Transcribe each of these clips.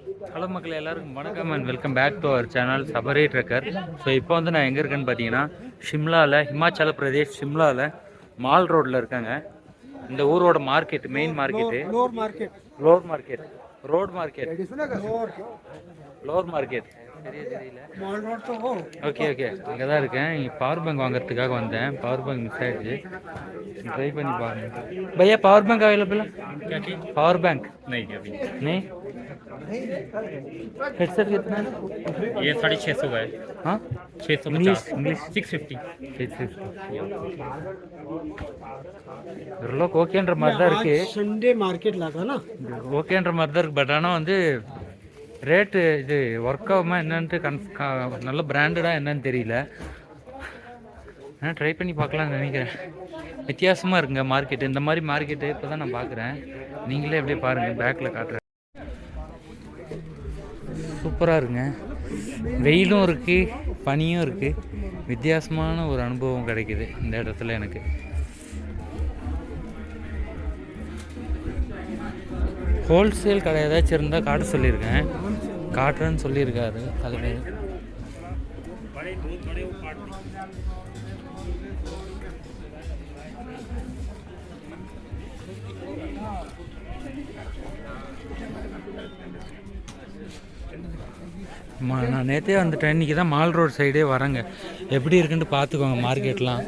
Hello மக்கள் எல்லாருக்கும் வணக்கம் and welcome back to our channel Sabari trekker. So இப்போ வந்து நான் எங்கே இருக்கேன்னு பார்த்தீங்கன்னா ஷிம்லாவில், ஹிமாச்சல பிரதேஷ் ஷிம்லாவில் மால் ரோட்டில் இருக்காங்க. இந்த ஊரோட market, main market lower market, road market, lower market தெரியல. ஓகே ஓகே, அங்கே தான் இருக்கேன். இங்கே பவர் பேங்க் வாங்குறதுக்காக வந்தேன். பவர் பேங்க் மிஸ் ஆகிடுச்சு, ट्राई பண்ணி பாருங்க. भैया पावर बैंक अवेलेबल है? क्या की पावर बैंक नहीं अभी नहीं। हेडसेट कितना है? ये 650 का है। हाँ 650 इंग्लिश 650 लोग ஓகேன்ற மாதிரி தான் இருக்கு. சண்டே மார்க்கெட் லாகா ஓகேன்ற மாதிரி தான் இருக்கு. பட் ஆனால் வந்து ரேட்டு இது ஒர்க் ஆகுமா என்னன்ட்டு நல்ல பிராண்டடாக என்னன்னு தெரியல. ஆனால் ட்ரை பண்ணி பார்க்கலான்னு நினைக்கிறேன். வித்தியாசமாக இருக்குங்க மார்க்கெட்டு. இந்த மாதிரி மார்க்கெட்டு இப்போ தான் நான் பார்க்குறேன். நீங்களே எப்படியே பாருங்கள், பேக்கில் காட்டுறேன். சூப்பராக இருக்குங்க. வெயிலும் இருக்குது, பனியும் இருக்குது. வித்தியாசமான ஒரு அனுபவம் கிடைக்குது இந்த இடத்துல எனக்கு. ஹோல்சேல் கடை ஏதாச்சும் இருந்தால் காட்ட சொல்லியிருக்கேன், காட்டுறேன்னு சொல்லியிருக்காரு. அதில் நான் நேற்றே வந்துட்டேன். இன்றைக்கி தான் மால் ரோட் சைடே வரேங்க. எப்படி இருக்குன்ட்டு பார்த்துக்கோங்க மார்க்கெட்லாம்.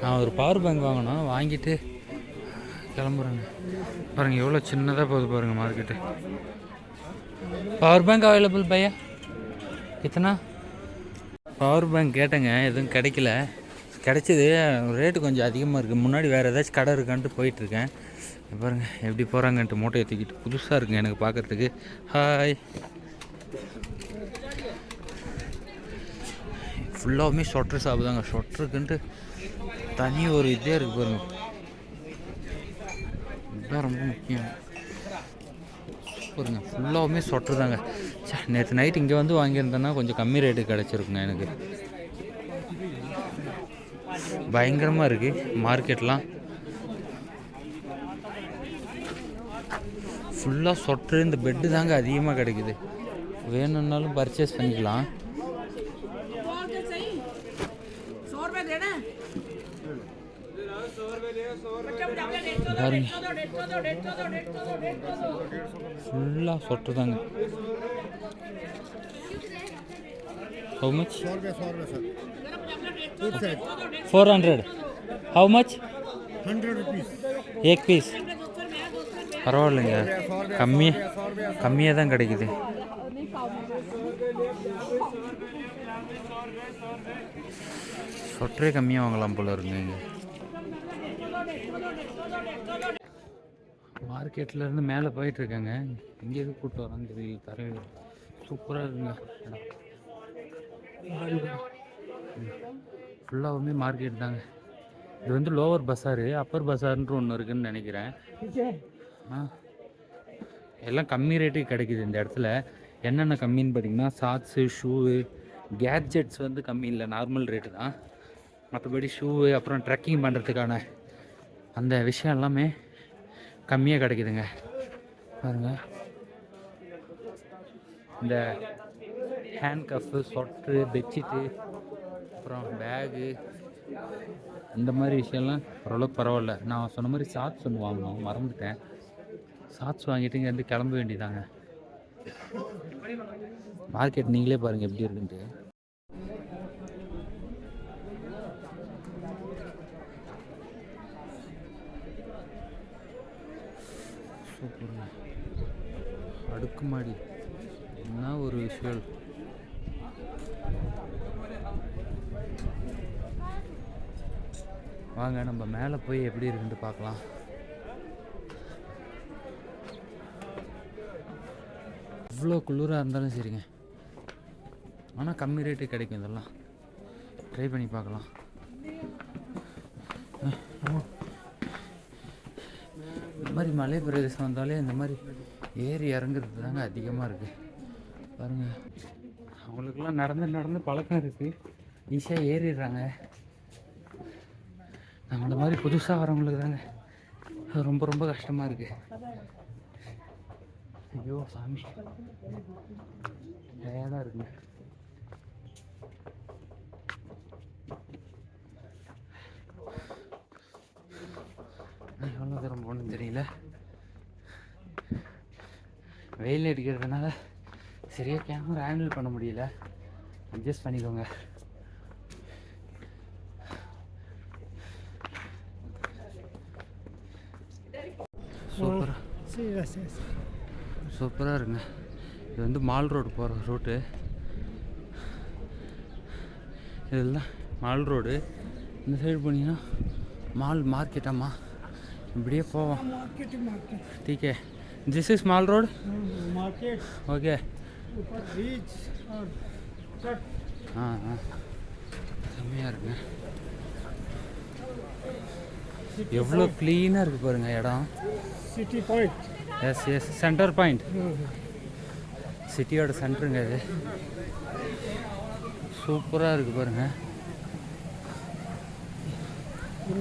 நான் ஒரு பவர் பேங்க் வாங்கணும், வாங்கிட்டு கிளம்புறேங்க. பாருங்கள் எவ்வளோ சின்னதாக போகுது பாருங்கள் மார்க்கெட்டு. பவர் பேங்க் அவைலபிள் பையா கித்தனா? பவர் பேங்க் கேட்டேங்க, எதுவும் கிடைக்கல. கிடைச்சது ரேட்டு கொஞ்சம் அதிகமாக இருக்குது. முன்னாடி வேறு ஏதாச்சும் கடை இருக்கான்ட்டு போயிட்டுருக்கேன். பாருங்கள் எப்படி போகிறாங்கன்ட்டு மூட்டையை தூக்கிட்டு. புதுசாக இருக்குங்க எனக்கு பார்க்குறதுக்கு. ஹாய். ஃபுல்லாகவுமே ஸ்வெட்ரு சாப்பிடுதாங்க. ஸ்வெட்டருக்குன்ட்டு தனி ஒரு இதே இருக்குது பாருங்க. இதுதான் ரொம்ப முக்கியம் பாருங்க. ஃபுல்லாகவுமே ஸ்வெட்ரு தாங்க. நேற்று நைட் இங்கே வந்து வாங்கியிருந்தேன்னா கொஞ்சம் கம்மி ரேட்டு கிடச்சிருக்குங்க எனக்கு. பயங்கரமாக இருக்குது மார்க்கெட்லாம். ஃபுல்லாக ஸ்வெட்ரு, இந்த பெட்டு தாங்க அதிகமாக கிடைக்குது. வேணும்னாலும் பர்ச்சேஸ் பண்ணிக்கலாம். பாருங்க ஃபுல்லாக ஸ்வெட்ரு தாங்க. How much? 400. How much? 100 rupees. एक पीस. பரவாயில்லைங்க, கம்மியாக தான் கிடைக்குது. சொற்றே கம்மியாக வாங்கலாம் போல இருக்குங்க. இங்கே மார்க்கெட்லேருந்து மேலே போயிட்டுருக்காங்க. இங்கே எதுவும் கூப்பிட்டு வரான்னு தெரியல. தரையில் சூப்பராக இருக்குங்க. ஃபுல்லாகவுமே மார்க்கெட் தாங்க. இது வந்து லோவர் பஸாரு, அப்பர் பஸார்ன்ட்டு ஒன்று இருக்குதுன்னு நினைக்கிறேன். எல்லாம் கம்மி ரேட்டுக்கு கிடைக்குது இந்த இடத்துல. என்னென்ன கம்மின்னு பார்த்தீங்கன்னா சாக்ஸு, ஷூவு, கேட்ஜெட்ஸ் வந்து கம்மி இல்லை, நார்மல் ரேட்டு தான். மற்றபடி ஷூவு, அப்புறம் ட்ரெக்கிங் பண்ணுறதுக்கான அந்த விஷயம் எல்லாமே கம்மியாக கிடைக்குதுங்க. பாருங்கள், இந்த ஹேண்ட் கஃப்பு, சொட்ரு, பெட்ஷீட்டு, அப்புறம் பேகு, இந்த மாதிரி விஷயம்லாம் ஓரளவுக்கு பரவாயில்ல. நான் சொன்ன மாதிரி சாக்ஸ் ஒன்று வாங்கணும், மறந்துட்டேன். சாக்ஸ் வாங்கிட்டு இங்கேருந்து கிளம்ப வேண்டியதாங்க. மார்க்கெட் நீங்களே பாருங்கள் எப்படி இருக்குன்ட்டு. சூப்பருங்க. அடுக்குமாடி என்ன ஒரு விஷயம். வாங்க நம்ம மேலே போய் எப்படி இருக்குன்ட்டு பார்க்கலாம். இவ்வளோ குளிராக இருந்தாலும் சரிங்க, ஆனால் கம்மி ரேட்டு கிடைக்கும். இதெல்லாம் ட்ரை பண்ணி பார்க்கலாம். இந்த மாதிரி மலை பிரதேசம் வந்தாலே இந்த மாதிரி ஏறி இறங்குறது தாங்க அதிகமாக இருக்குது. பாருங்கள், அவங்களுக்கெல்லாம் நடந்து பழக்கம் இருக்குது, ஈஸியாக ஏறிடுறாங்க. நம்மள மாதிரி புதுசாக வரவங்களுக்கு தாங்க ரொம்ப ரொம்ப கஷ்டமாக இருக்குது. ஐயோ சாமி டயர்டாக இருக்குங்க. எவ்வளோ தூரம் போகணுன்னு தெரியல. வெயில் அடிக்கிறதுனால சரியாக கேமரா ஹேண்டில் பண்ண முடியல. அட்ஜஸ்ட் பண்ணிக்கோங்க. சூப்பராக இருக்குங்க. இது வந்து மால் ரோடு போகிற ரூட்டு. இதெல்லாம் மால் ரோடு. இந்த சைடு போனீங்கன்னா மால் மார்க்கெட்டாம்மா. இப்படியே போவோம். ठीक है, this is mall road. Market okay. ऊपर बीच और चट. हाँ செம்மையாக இருக்குங்க. எவ்வளோ க்ளீனாக இருக்குது பாருங்கள் இடம். City point. Yes centre point. சிட்டியோட சென்டருங்க இது. சூப்பராக இருக்குது பாருங்கள்.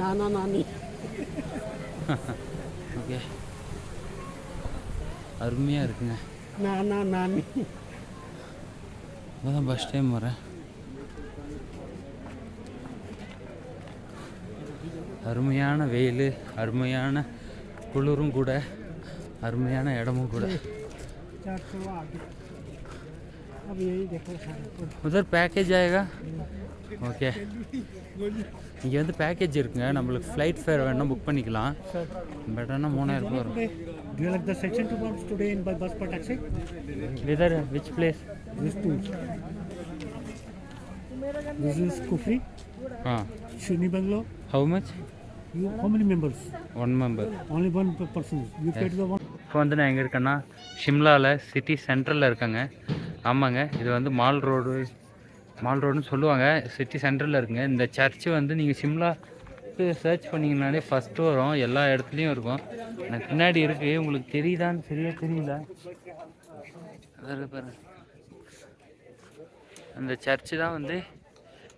नाना नानी. ஓகே, அருமையாக இருக்குங்க. नाना नानी. இப்போதான் ஃபஸ்ட் டைம் வரேன். அருமையான வெயில், அருமையான குளிரும் கூட, அருமையான இடமும் கூட. 400 आगे. अब यही देखो सारा. उधर पैकेज आएगा. ஓகே, இங்கே வந்து பேக்கேஜ் இருக்குங்க. நம்மளுக்கு ஃப்ளைட் ஃபேர் வேணால் புக் பண்ணிக்கலாம். பட் ஆனால் 3000 ரூபா வரும். Do you like the section to bounce today in by bus or taxi? Whither which place? These two. This is Kufri, ஆ, Shuni Bungalow. How much? You how many members? 1 member. Only one person. You paid the one. இப்போ வந்து நான் எங்கே இருக்கேன்னா ஷிம்லாவில் city சென்ட்ரலில் இருக்கேங்க. ஆமாங்க, இது வந்து மால் ரோடுன்னு சொல்லுவாங்க. சிட்டி சென்ட்ரலில் இருக்குங்க. இந்த சர்ச்சு வந்து நீங்கள் ஷிம்லாக்கு சர்ச் பண்ணிங்கனாலே ஃபஸ்ட்டு வரும். எல்லா இடத்துலையும் இருக்கும். எனக்கு பின்னாடி இருக்குது. உங்களுக்கு தெரியுதான்னு சரியாக தெரியல. அதாவது பாருங்க, அந்த சர்ச்சு தான் வந்து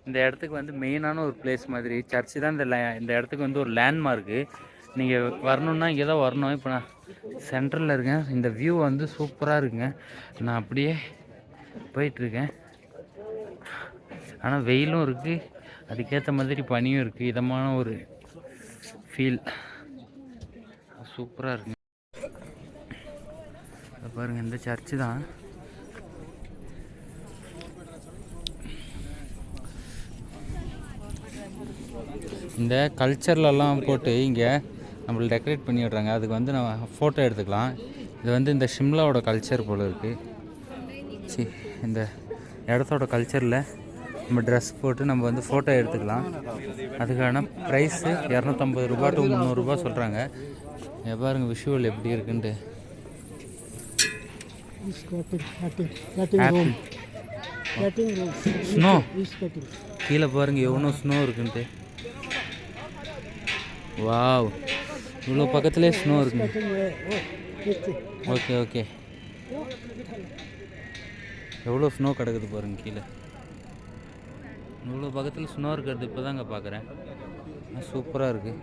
இந்த இடத்துக்கு வந்து மெயினான ஒரு பிளேஸ் மாதிரி. சர்ச்சு தான் இந்த இடத்துக்கு வந்து ஒரு லேண்ட்மார்க்கு. நீங்கள் வரணுன்னா இங்கே தான் வரணும். இப்போ நான் சென்ட்ரலில் இருக்கேன். இந்த வியூ வந்து சூப்பராக இருக்குங்க. நான் அப்படியே போயிட்டுருக்கேன். ஆனால் வெயிலும் இருக்குது, அதுக்கேற்ற மாதிரி பனியும் இருக்குது. இதமான ஒரு ஃபீல் சூப்பராக இருக்குங்க. பாருங்கள், இந்த சர்ச்சு தான். இந்த கல்ச்சர்லலாம் போட்டு இங்கே நம்மளை டெக்கரேட் பண்ணி விட்றாங்க. அதுக்கு வந்து நம்ம ஃபோட்டோ எடுத்துக்கலாம். இது வந்து இந்த ஷிம்லாவோட கல்ச்சர் போல் இருக்குது. இந்த இடத்தோட கல்ச்சரில் நம்ம ட்ரெஸ் போட்டு நம்ம வந்து ஃபோட்டோ எடுத்துக்கலாம். அதுக்கான ப்ரைஸு 250 ரூபா டு 300 ரூபா சொல்கிறாங்க. பாருங்க விஷுவல் எப்படி இருக்குன்ட்டு. ஸ்னோ கீழே பாருங்கள் எவ்வளோ ஸ்னோ இருக்குன்ட்டு. வாவ், இவ்வளோ பக்கத்துலேயே ஸ்னோ இருக்குங்க. ஓகே ஓகே, எவ்வளோ ஸ்னோ கிடக்குது பாருங்கள் கீழே. இவ்வளோ பக்கத்தில் ஸ்னோ இருக்கிறது இப்போ தாங்க பார்க்குறேன். சூப்பராக இருக்குது.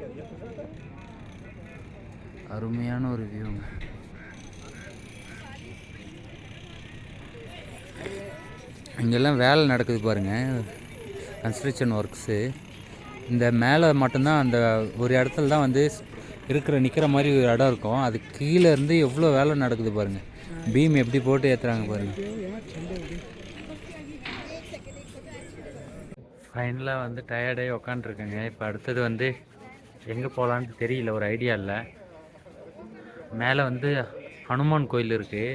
அருமையான ஒரு வியூங்க. இங்கெல்லாம் வேலை நடக்குது பாருங்கள், கன்ஸ்ட்ரக்ஷன் ஒர்க்ஸு. இந்த மேலே மட்டும்தான் அந்த ஒரு இடத்துல தான் வந்து நிற்கிற மாதிரி ஒரு இடம் இருக்கும். அது கீழே இருந்து எவ்வளோ வேலை நடக்குது பாருங்கள். பீம் எப்படி போட்டு ஏற்றுறாங்க பாருங்கள். ஃபைனலாக வந்து டயர்டாகி உக்காண்ட்ருக்கேங்க. இப்போ அடுத்தது வந்து எங்கே போகலான்னு தெரியல, ஒரு ஐடியா இல்லை. மேலே வந்து ஹனுமான் கோயில் இருக்குது.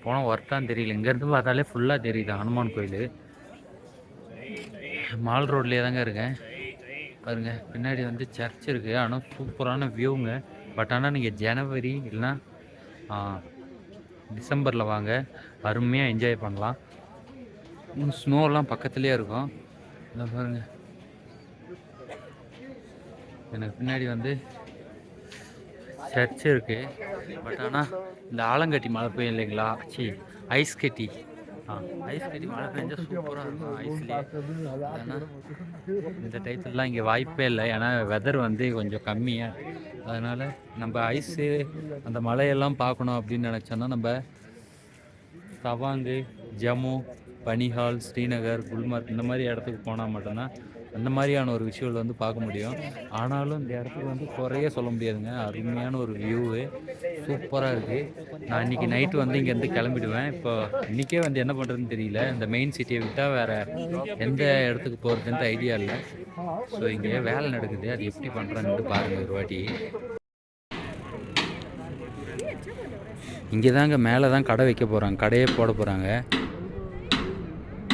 போனால் ஒர்த்தான்னு தெரியல. இங்கேருந்து பார்த்தாலே ஃபுல்லாக தெரியுது ஹனுமான் கோயில். மால் ரோட்லேயே தாங்க இருக்கேன். பாருங்கள், பின்னாடி வந்து சர்ச் இருக்குது. ஆனால் சூப்பரான வியூங்க. பட் ஆனால் நீங்கள் ஜனவரி இல்லைன்னா டிசம்பரில் வாங்க, அருமையாக என்ஜாய் பண்ணலாம். ஸ்னோலாம் பக்கத்துலேயே இருக்கும். இதை பாருங்கள், எனக்கு பின்னாடி வந்து சர்ச் இருக்குது. பட் ஆனால் இந்த ஆலங்கட்டி மழை பெய்யும் இல்லைங்களா, ஐஸ் கட்டி ஐஸ் கட்டி மழை பெஞ்சா சூப்பராக இருக்கும் ஐஸ்லேயே. ஏன்னா இந்த டயத்துலலாம் இங்கே வாய்ப்பே இல்லை, ஏன்னா வெதர் வந்து கொஞ்சம் கம்மியாக. அதனால் நம்ம ஐஸு அந்த மலையெல்லாம் பார்க்கணும் அப்படின்னு நினச்சோன்னா நம்ம தவாங்கு, ஜம்மு, பனிஹால், ஸ்ரீநகர், குல்மார்க் இந்த மாதிரி இடத்துக்கு போனால் மட்டும்தான் அந்த மாதிரியான ஒரு விஷுவல் வந்து பார்க்க முடியும். ஆனாலும் இந்த இடத்துக்கு வந்து குறைய சொல்ல முடியாதுங்க, அருமையான ஒரு வியூவு, சூப்பராக இருக்குது. நான் இன்றைக்கி நைட்டு வந்து இங்கேருந்து கிளம்பிடுவேன். இப்போ இன்றைக்கே வந்து என்ன பண்ணுறதுன்னு தெரியல, இந்த மெயின் சிட்டியை விட்டால் வேறு எந்த இடத்துக்கு போகிறதுன்ட்டு ஐடியா இல்லை. ஸோ இங்கே வேலை நடக்குது, அது எப்படி பண்ணுறாங்கன்ட்டு பாருங்கள் ஒரு வாட்டி. இங்கே தாங்க மேலே தான் கடை வைக்க போகிறாங்க, கடையே போட போகிறாங்க.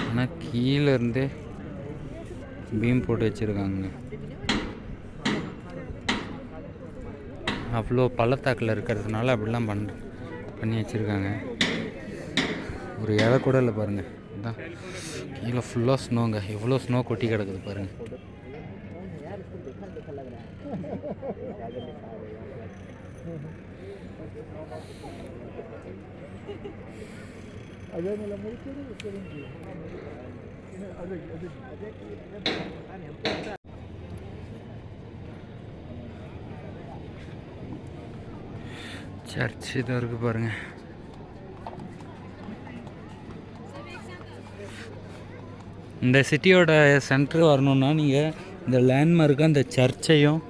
ஆனால் கீழே இருந்து பீம் போட்டு வச்சுருக்காங்க. அவ்வளோ பள்ளத்தாக்கில் இருக்கிறதுனால அப்படிலாம் பண்ணி வச்சுருக்காங்க. ஒரு இலை கூட இல்லை பாருங்கள். இதுதான் கீழே ஃபுல்லாக ஸ்னோங்க, எவ்வளோ ஸ்னோ கொட்டி கிடக்குது பாருங்கள். சர்ச் இதாக இருக்குது பாருங்கள். இந்த சிட்டியோட சென்டர் வரணுன்னா நீங்கள் இந்த லேண்ட்மார்க்கு அந்த சர்ச்சையும்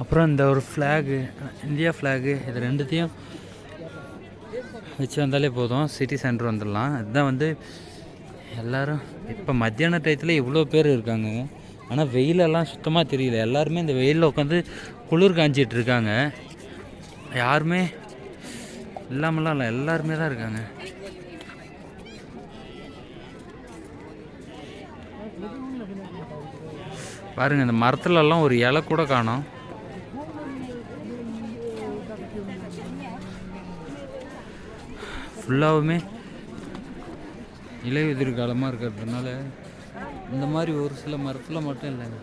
அப்புறம் இந்த ஒரு ஃப்ளாகு, இந்தியா ஃப்ளாகு, இது ரெண்டுத்தையும் வச்சு வந்தாலே போதும், சிட்டி சென்டர் வந்துடலாம். இதுதான் வந்து எல்லோரும் இப்போ மத்தியான டயத்தில் இவ்வளோ பேர் இருக்காங்க. ஆனால் வெயிலெல்லாம் சுத்தமாக தெரியல. எல்லாருமே இந்த வெயிலில் உட்காந்து குளிர் காஞ்சிட்டு இருக்காங்க. யாருமே இல்லாமலாம் இல்லை, எல்லாருமே தான் இருக்காங்க. பாருங்கள், இந்த மரத்துலலாம் ஒரு இலை கூட காணோம். ஃபுல்லாகவுமே இலையுதிர் காலமாக இருக்கிறதுனால இந்த மாதிரி ஒரு சில மரத்தில் மட்டும் இல்லைங்க,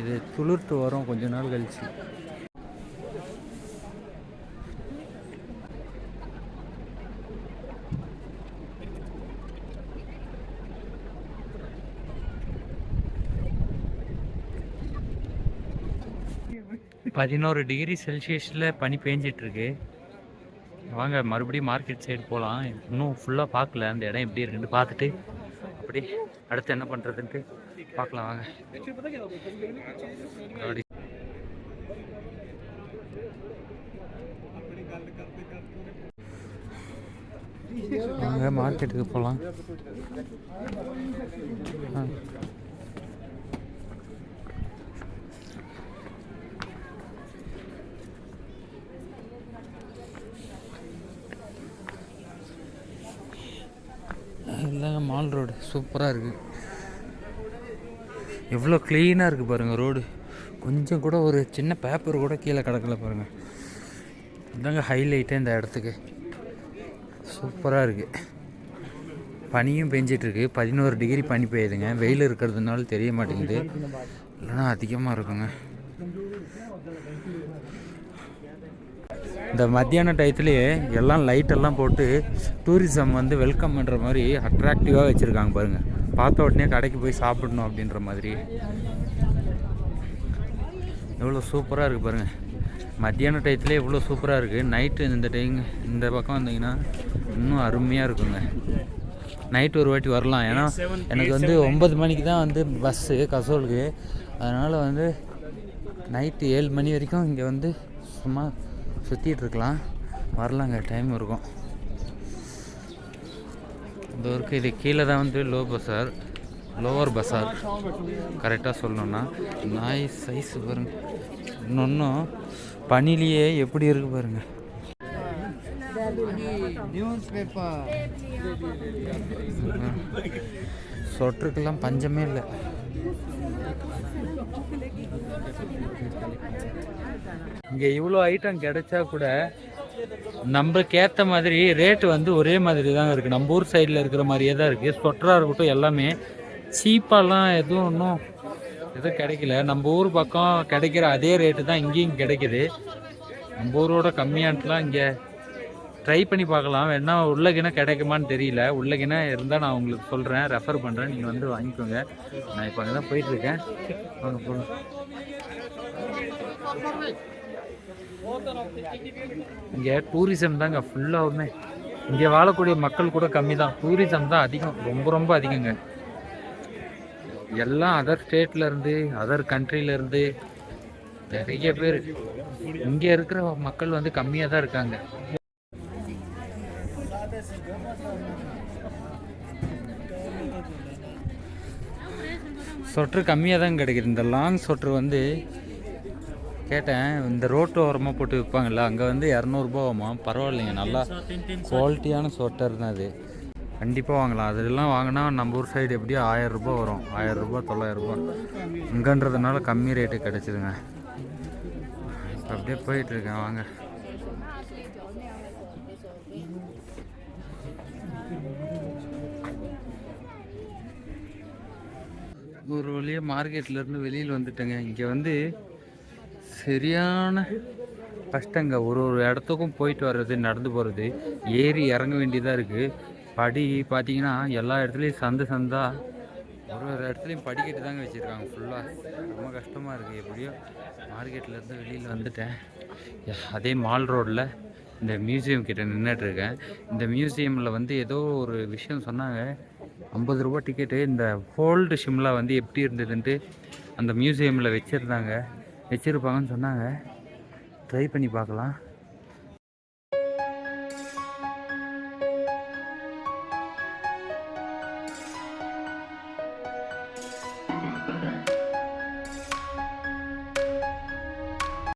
இது துளிர்த்து வரும் கொஞ்ச நாள் கழிச்சு. பதினோரு டிகிரி செல்சியஸில் பனி பேஞ்சிட்ருக்கு. வாங்க மறுபடியும் மார்க்கெட் சைடு போகலாம். இன்னும் ஃபுல்லாக பார்க்கல, அந்த இடம் எப்படி இருக்குன்னு பார்த்துட்டு அப்படி அடுத்து என்ன பண்ணுறதுன்ட்டு பார்க்கலாம். வாங்க. வாங்க மார்க்கெட்டுக்கு போகலாம். இல்லைங்க, மால் ரோடு சூப்பராக இருக்குது. எவ்வளோ க்ளீனாக இருக்குது பாருங்கள் ரோடு. கொஞ்சம் கூட ஒரு சின்ன பேப்பர் கூட கீழே கிடக்கல பாருங்கள். இதுதாங்க ஹைலைட்டே இந்த இடத்துக்கு. சூப்பராக இருக்குது. பனியும் பெஞ்சிட்ருக்கு. 11 டிகிரி பனி பெய்யுதுங்க. வெயில் இருக்கிறதுனால தெரிய மாட்டேங்குது, இல்லைன்னா அதிகமாக இருக்குங்க. இந்த மத்தியான டயத்துலேயே எல்லாம் லைட்டெல்லாம் போட்டு டூரிசம் வந்து வெல்கம் பண்ணுற மாதிரி அட்ராக்டிவாக வச்சுருக்காங்க பாருங்கள். பார்த்த உடனே கடைக்கு போய் சாப்பிடணும் அப்படின்ற மாதிரி எவ்வளோ சூப்பராக இருக்குது பாருங்கள். மத்தியான டயத்துலேயே எவ்வளோ சூப்பராக இருக்குது. நைட்டு இந்த டைம் இந்த பக்கம் வந்தீங்கன்னா இன்னும் அருமையாக இருக்குங்க. நைட்டு ஒரு வாட்டி வரலாம், ஏன்னா எனக்கு வந்து 9 மணிக்கு தான் வந்து பஸ்ஸு கசோலுக்கு. அதனால் வந்து நைட்டு 7 மணி வரைக்கும் இங்கே வந்து சும்மா சுற்றிட்டுருக்கலாம், வரலாங்க, டைம் இருக்கும். இந்த ஒருக்கு இது கீழே தான் வந்து லோவர் பஸார் கரெக்டாக சொல்லணுன்னா. நாய் சைஸ் பாருங்க, இன்னொன்றும் பனிலேயே எப்படி இருக்குது பாருங்க. சொட்டருக்கெல்லாம் பஞ்சமே இல்லை. இங்கே இவ்வளோ ஐட்டம் கிடைச்சா கூட நம்மளுக்கு ஏற்ற மாதிரி ரேட்டு வந்து ஒரே மாதிரி தான் இருக்குது. நம்ம ஊர் சைடில் இருக்கிற மாதிரியே தான் இருக்குது. ஸ்வெட்டராக இருக்கட்டும், எல்லாமே சீப்பாலாம் எதுவும் கிடைக்கல. நம்ம ஊர் பக்கம் கிடைக்கிற அதே ரேட்டு தான் இங்கேயும் கிடைக்கிது. நம்ம ஊரோட கம்மியானலாம் இங்கே ட்ரை பண்ணி பார்க்கலாம். வேணா உள்ளகினா கிடைக்குமான்னு தெரியல. உள்ளகினா இருந்தால் நான் உங்களுக்கு சொல்கிறேன், ரெஃபர் பண்ணுறேன், நீங்கள் வந்து வாங்கிக்கோங்க. நான் இப்போ அங்கே தான் போயிட்டுருக்கேன். வாங்க போகலாம். இங்கே டூரிசம் தாங்க ஃபுல்லாகவுமே. இங்கே வாழக்கூடிய மக்கள் கூட கம்மி தான், டூரிசம் தான் அதிகம், ரொம்ப ரொம்ப அதிகங்க. எல்லாம் அதர் ஸ்டேட்லேருந்து அதர் கண்ட்ரிலேருந்து நிறைய பேர். இங்கே இருக்கிற மக்கள் வந்து கம்மியாக தான் இருக்காங்க. சொட்ரு கம்மியாக தான் கிடைக்குது. இந்த லாங் சொட்ரு வந்து கேட்டேன், இந்த ரோட்டு ஓரமாக போட்டு விற்பாங்கள்ல, அங்கே வந்து 200 ஆகுமா. பரவாயில்லைங்க, நல்லா குவாலிட்டியான சொட்டர் தான் அது. கண்டிப்பாக வாங்கலாம். அதெல்லாம் வாங்கினா நம்ம ஊர் சைடு எப்படியும் 1000 ரூபாய் வரும். 1000 ரூபாய் 900 ரூபாய். இங்கன்றதுனால கம்மி ரேட்டு கிடச்சிதுங்க. அப்படியே போயிட்டுருக்கேன், வாங்க. ஒரு வழியாக மார்க்கெட்லேருந்து வெளியில் வந்துட்டேங்க. இங்கே வந்து சரியான கஷ்டங்க. ஒரு ஒரு இடத்துக்கும் போயிட்டு வர்றது, நடந்து போகிறது, ஏறி இறங்க வேண்டியதாக இருக்குது. படி பார்த்தீங்கன்னா எல்லா இடத்துலையும் சந்தா ஒரு ஒரு இடத்துலையும் படிக்கட்டு தாங்க வச்சுருக்காங்க ஃபுல்லாக. ரொம்ப கஷ்டமாக இருக்குது. எப்படியோ மார்க்கெட்லேருந்து வெளியில் வந்துட்டேன். அதே மால் ரோடில் இந்த மியூசியம் கிட்ட நின்றுட்டுருக்கேன். இந்த மியூசியமில் வந்து ஏதோ ஒரு விஷயம் சொன்னாங்க. 50 ரூபா டிக்கெட்டு. இந்த ஓல்டு ஷிம்லா வந்து எப்படி இருந்ததுன்ட்டு அந்த மியூசியமில் வச்சுருப்பாங்கன்னு சொன்னாங்க. ட்ரை பண்ணி பார்க்கலாம்.